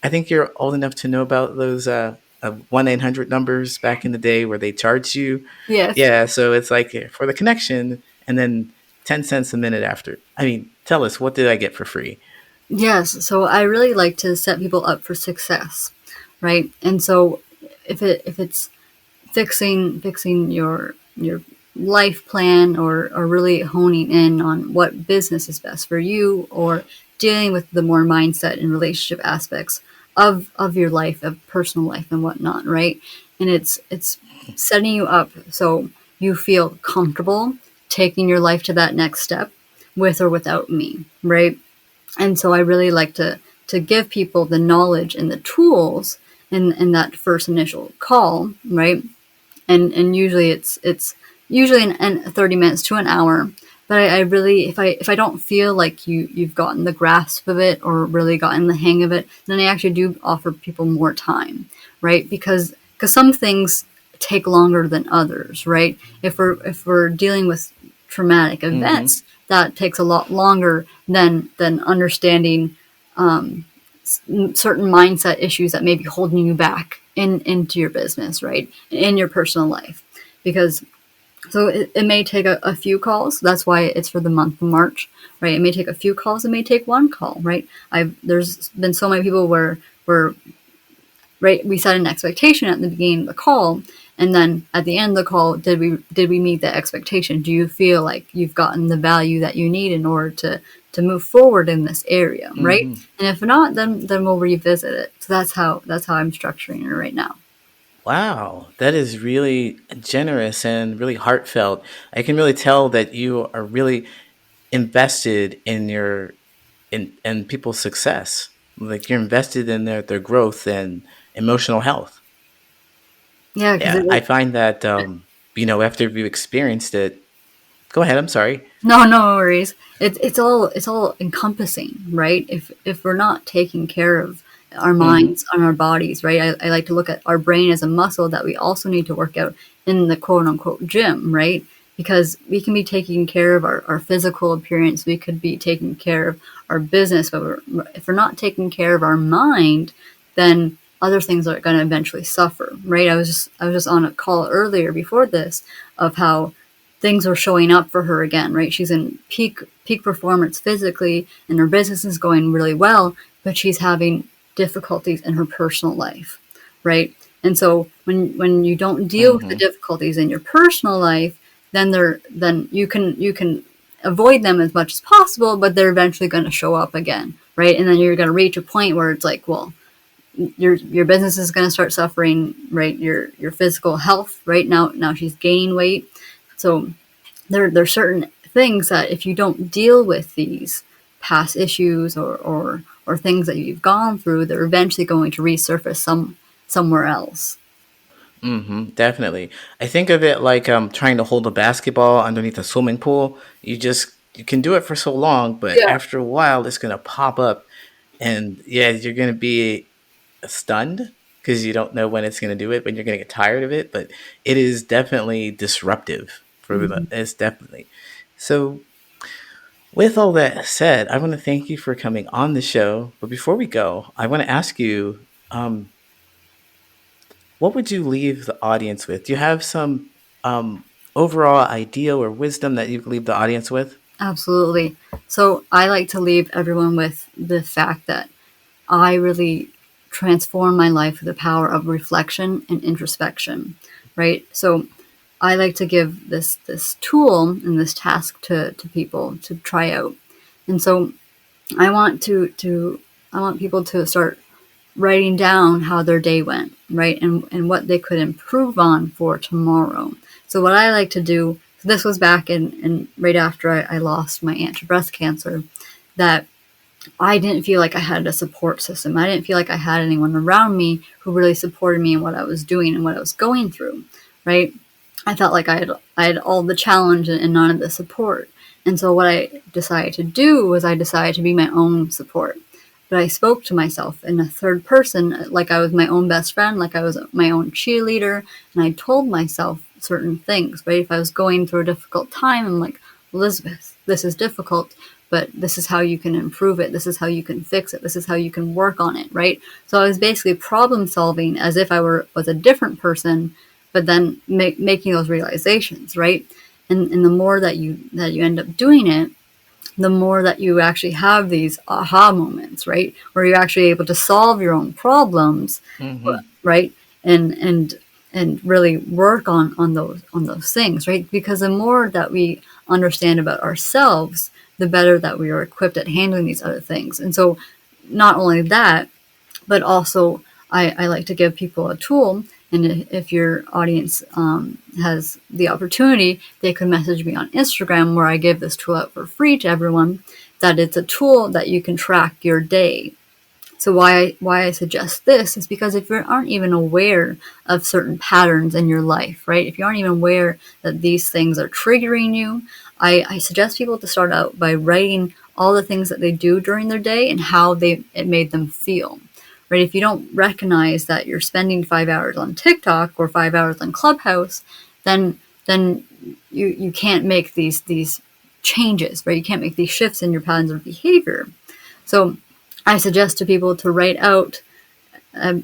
I think you're old enough to know about those 1-800 numbers back in the day where they charged you. Yes. Yeah, so it's like for the connection and then 10 cents a minute after. I mean, tell us, what did I get for free? Yes. So I really like to set people up for success, right? And so if it's fixing your life plan, or really honing in on what business is best for you, or dealing with the more mindset and relationship aspects of your life, of personal life and whatnot, right? And it's setting you up so you feel comfortable taking your life to that next step with or without me, right? And so I really like to give people the knowledge and the tools in that first initial call, right? And usually it's usually in 30 minutes to an hour. But I really, if I don't feel like you've gotten the grasp of it or really gotten the hang of it, then I actually do offer people more time, right? Because some things take longer than others, right? If we're dealing with traumatic Mm-hmm. events, that takes a lot longer than understanding certain mindset issues that may be holding you back into your business, right? In your personal life. Because so it may take a few calls. That's why it's for the month of March, right? It may take a few calls. It may take one call, right? There's been so many people where right, we set an expectation at the beginning of the call, and then at the end of the call, did we meet that expectation? Do you feel like you've gotten the value that you need in order to move forward in this area, right? Mm-hmm. And if not, then we'll revisit it. So that's how I'm structuring it right now. Wow, that is really generous and really heartfelt. I can really tell that you are really invested in in people's success. Like you're invested in their growth and emotional health. Yeah, because Yeah, I find that after you experienced it. Go ahead. I'm sorry. no worries. It's all encompassing, right? If we're not taking care of our Mm-hmm. minds and our bodies, right? I like to look at our brain as a muscle that we also need to work out in the quote unquote gym, right? Because we can be taking care of our physical appearance, we could be taking care of our business, but if we're not taking care of our mind, then other things are going to eventually suffer, right? I was just on a call earlier before this of how things are showing up for her again, right? She's in peak performance physically, and her business is going really well, but she's having difficulties in her personal life, right? And so when you don't deal with the Mm-hmm. difficulties in your personal life, then you can avoid them as much as possible, but they're eventually going to show up again, right? And then you're going to reach a point where it's like, well, your business is going to start suffering, right? Your physical health, right? Now she's gaining weight. So there's certain things that if you don't deal with these past issues or things that you've gone through, they're eventually going to resurface somewhere else. Definitely. I think of it like trying to hold a basketball underneath a swimming pool. You can do it for so long, but Yeah. after a while, it's gonna pop up, and yeah, you're gonna be stunned because you don't know when it's gonna do it, when you're gonna get tired of it. But it is definitely disruptive for the. Mhm. It's definitely. So, with all that said, I want to thank you for coming on the show. But before we go, I want to ask you, what would you leave the audience with? Do you have some overall idea or wisdom that you could leave the audience with? Absolutely. So I like to leave everyone with the fact that I really transform my life with the power of reflection and introspection, right? So I like to give this tool and this task to people to try out. And so I want to I want people to start writing down how their day went, right? And what they could improve on for tomorrow. So what I like to do, so this was back in right after I lost my aunt to breast cancer, that I didn't feel like I had a support system. I didn't feel like I had anyone around me who really supported me in what I was doing and what I was going through, right? I felt like I had all the challenge and none of the support. And so what I decided to do was I decided to be my own support. But I spoke to myself in a third person, like I was my own best friend, like I was my own cheerleader, and I told myself certain things, right? If I was going through a difficult time, I'm like, Elisabeth, this is difficult, but this is how you can improve it. This is how you can fix it. This is how you can work on it, right? So I was basically problem solving as if I was a different person, but then making those realizations, right? And the more that you end up doing it, the more that you actually have these aha moments, right? Where you're actually able to solve your own problems, Hmm. right? And really work on those things, right? Because the more that we understand about ourselves, the better that we are equipped at handling these other things. And so not only that, but also I like to give people a tool. And if your audience has the opportunity, they could message me on Instagram where I give this tool out for free to everyone. That it's a tool that you can track your day. So why I suggest this is because if you aren't even aware of certain patterns in your life, right? If you aren't even aware that these things are triggering you, I suggest people to start out by writing all the things that they do during their day and how it made them feel. Right? If you don't recognize that you're spending 5 hours on TikTok or 5 hours on Clubhouse, then you can't make these changes, right? You can't make these shifts in your patterns of behavior. So I suggest to people to write out every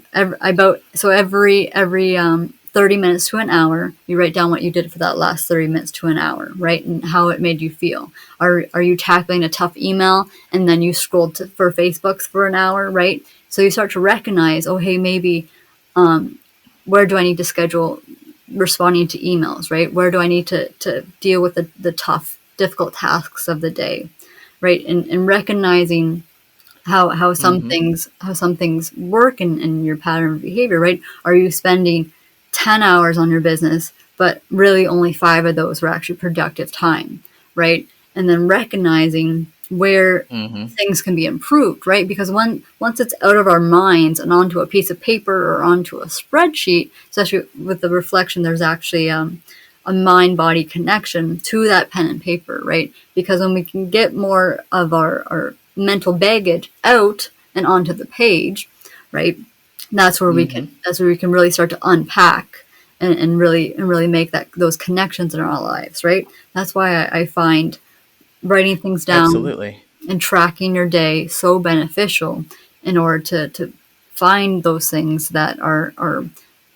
30 minutes to an hour, you write down what you did for that last 30 minutes to an hour, right? And how it made you feel. Are you tackling a tough email and then you scrolled for Facebooks for an hour, right? So you start to recognize, oh, hey, maybe where do I need to schedule responding to emails, right? Where do I need to deal with the tough, difficult tasks of the day, right? And recognizing how Hmm. some things work in your pattern of behavior, right? Are you spending 10 hours on your business, but really only 5 of those were actually productive time, right? And then recognizing where Hmm. things can be improved, right? Because once it's out of our minds and onto a piece of paper or onto a spreadsheet, especially with the reflection, there's actually a mind body connection to that pen and paper, right? Because when we can get more of our mental baggage out and onto the page, right? Hmm. That's where we can really start to unpack and really make those connections in our lives, right? That's why I find writing things down Absolutely. and tracking your day so beneficial in order to find those things that are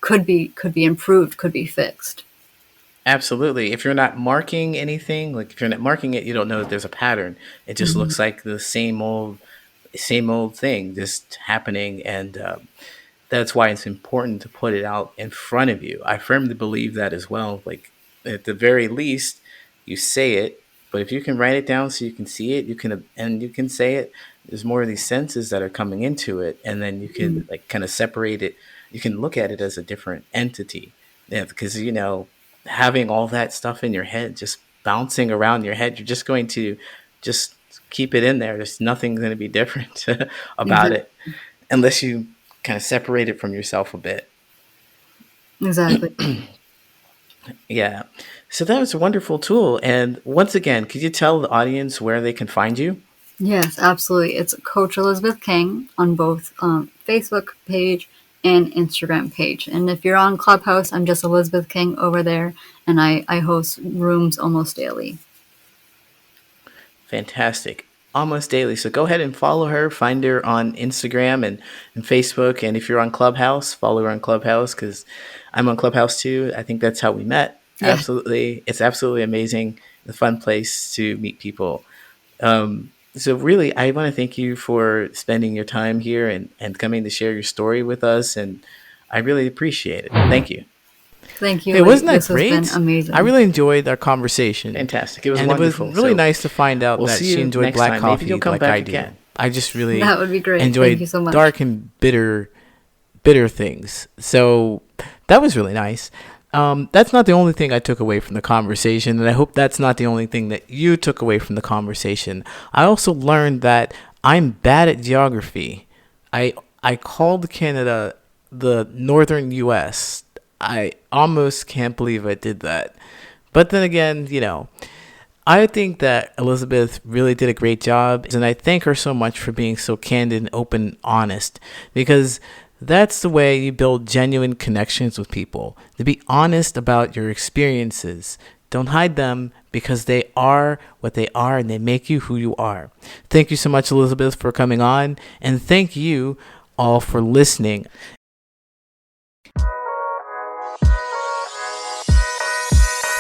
could be improved, could be fixed. Absolutely. If you're not marking anything, like if you're not marking it, you don't know that there's a pattern. It just Mhm. looks like the same old thing just happening, and that's why it's important to put it out in front of you. I firmly believe that as well. Like at the very least, you say it, but if you can write it down so you can see it, you can say it. There's more of these senses that are coming into it, and then you could like kind of separate it. You can look at it as a different entity. Yeah, because having all that stuff in your head, just bouncing around your head, you're just going to just keep it in there. There's nothing going to be different about Exactly. it unless you kind of separate it from yourself a bit. Exactly. Yeah. So that was a wonderful tool. And once again, could you tell the audience where they can find you? Yes, absolutely. It's Coach Elisabeth King on both Facebook page and Instagram page. And if you're on Clubhouse, I'm just Elisabeth King over there, and I host rooms almost daily. Fantastic. Almost daily. So go ahead and follow her. Find her on Instagram and Facebook. And if you're on Clubhouse, follow her on Clubhouse because I'm on Clubhouse too. I think that's how we met. Yeah. Absolutely. It's absolutely amazing. A fun place to meet people. So really, I want to thank you for spending your time here and coming to share your story with us. And I really appreciate it. Thank you. Thank you, Hey, Lee. wasn't that This has been great? I amazing. really enjoyed our conversation. Fantastic. It was Yeah. and wonderful. it was really So nice to find out we'll that see she you enjoyed next black time. Maybe coffee you'll come like back I do. again. I just really That would be great. enjoyed Thank you so much. dark and bitter things. So that was really nice. That's not the only thing I took away from the conversation, and I hope that's not the only thing that you took away from the conversation. I also learned that I'm bad at geography. I called Canada the northern U.S. I almost can't believe I did that. But then again, I think that Elisabeth really did a great job, and I thank her so much for being so candid and open and honest, because that's the way you build genuine connections with people. To be honest about your experiences. Don't hide them because they are what they are and they make you who you are. Thank you so much, Elisabeth, for coming on, and thank you all for listening.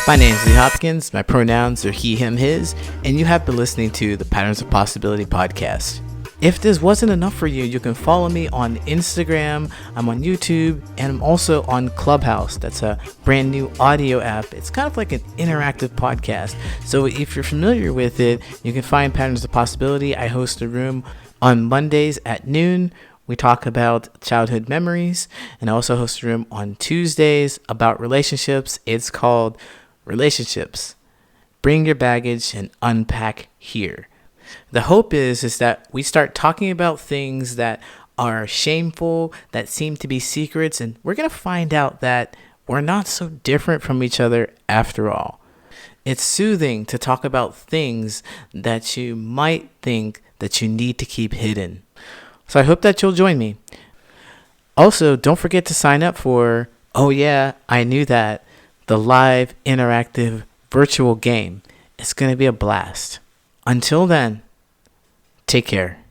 My name is Lee Hopkins, my pronouns are he, him, his, and you have been listening to the Patterns of Possibility podcast. If this wasn't enough for you, you can follow me on Instagram, I'm on YouTube, and I'm also on Clubhouse. That's a brand new audio app. It's kind of like an interactive podcast. So if you're familiar with it, you can find Patterns of Possibility. I host a room on Mondays at noon. We talk about childhood memories, and I also host a room on Tuesdays about relationships. It's called Relationships. Bring your baggage and unpack here. The hope is that we start talking about things that are shameful, that seem to be secrets, and we're going to find out that we're not so different from each other after all. It's soothing to talk about things that you might think that you need to keep hidden. So I hope that you'll join me. Also, don't forget to sign up for, oh yeah, I knew that, the live interactive virtual game. It's going to be a blast. Until then, take care.